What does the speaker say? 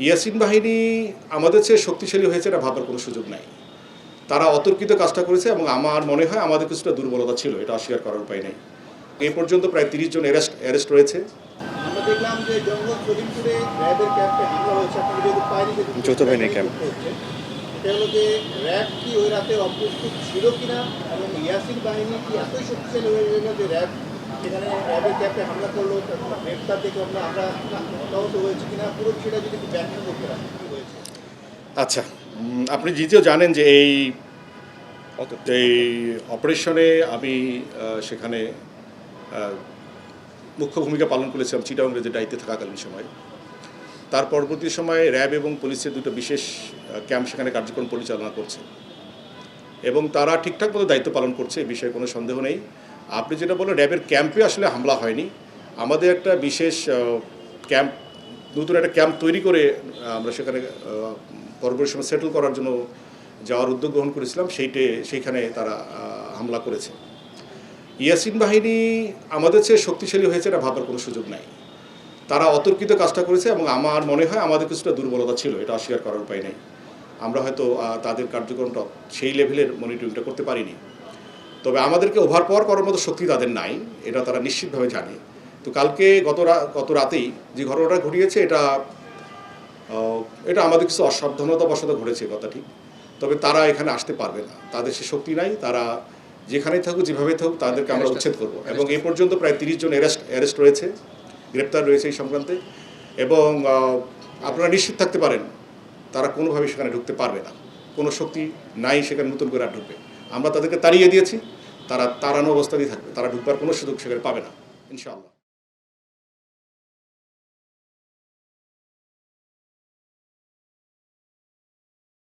ইয়াসিন বাহিনী আমাদের চেয়ে শক্তিশালী হয়েছে এটা ভাবার কোনো সুযোগ নাই। তারা অতর্কিত কাজটা করেছে এবং আমার মনে হয় আমাদের কিছুটা দুর্বলতা ছিল, এটা অস্বীকার করার উপায় নেই। এ পর্যন্ত প্রায় ৩০ জন অ্যারেস্ট রয়েছে। আমরা দেখলাম যে জঙ্গল সলিমপুরে র্যাবের ক্যাম্পে হামলা হয়েছে, আপনাকে যেহেতু পাইনি যৌথ বাহিনী ক্যাম্প হচ্ছে, এটা হলো যে র্যাব কি ওই রাতে অপ্রস্তুত ছিল কিনা এবং ইয়াসিন বাহিনী কি এতই শক্তিশালী হয়ে গেল যে র্যাব সেখানে র্যাবের ক্যাম্পে হামলা করলো, গ্রেপ্তার দেখে আমরা হতাহত হয়েছে কিনা, পুরো বিষয়টা যদি একটু ব্যাখ্যা করতে পারেন কি হয়েছে। আচ্ছা, আপনি যদিও জানেন যে এই অপারেশনে আমি সেখানে মুখ্য ভূমিকা পালন করেছিলাম চিটাগংয়ের যে দায়িত্বে থাকাকালীন সময়। তার পরবর্তী সময়ে র্যাব এবং পুলিশের দুটো বিশেষ ক্যাম্প সেখানে কার্যক্রম পরিচালনা করছে এবং তারা ঠিকঠাক মতো দায়িত্ব পালন করছে, এ বিষয়ে কোনো সন্দেহ নেই। আপনি যেটা বলেন র্যাবের ক্যাম্পে আসলে হামলা হয়নি, আমাদের একটা বিশেষ ক্যাম্প, নতুন একটা ক্যাম্প তৈরি করে আমরা সেখানে পরবর্তী সময় সেটেল করার জন্য যাওয়ার উদ্যোগ গ্রহণ করেছিলাম, সেইখানে তারা হামলা করেছে। ইয়াসিন বাহিনী আমাদের চেয়ে শক্তিশালী হয়েছে এটা ভাবার কোনো সুযোগ নাই। তারা অতর্কিত কাজটা করেছে এবং আমার মনে হয় আমাদের কিছুটা দুর্বলতা ছিল, এটা অস্বীকার করার উপায় নেই। আমরা হয়তো তাদের কার্যক্রমটা সেই লেভেলের মনিটরিংটা করতে পারিনি, তবে আমাদেরকে ওভার পাওয়ার করার মতো শক্তি তাদের নাই, এটা তারা নিশ্চিতভাবে জানে। তো কালকে গত রাতেই যে ঘটনাটা ঘটিয়েছে এটা আমাদের কিছু অসাবধানতা বশত ঘটেছে, কথা ঠিক। তবে তারা এখানে আসতে পারবে না, তাদের সে শক্তি নাই। তারা যেখানেই থাকুক, যেভাবে থাকুক, তাদেরকে আমরা উচ্ছেদ করব। এবং এ পর্যন্ত প্রায় ৩০ জন অ্যারেস্ট রয়েছে, গ্রেপ্তার রয়েছে এই সংক্রান্তে। এবং আপনারা নিশ্চিত থাকতে পারেন তারা কোনোভাবে সেখানে ঢুকতে পারবে না, কোনো শক্তি নাই সেখানে নতুন করে আর ঢুকবে। আমরা তাদেরকে তাড়িয়ে দিয়েছি, তারা তাড়ানো অবস্থাতেই থাকবে, তারা ঢুকবার কোনো সুযোগ সেখানে পাবে না ইনশাআল্লাহ।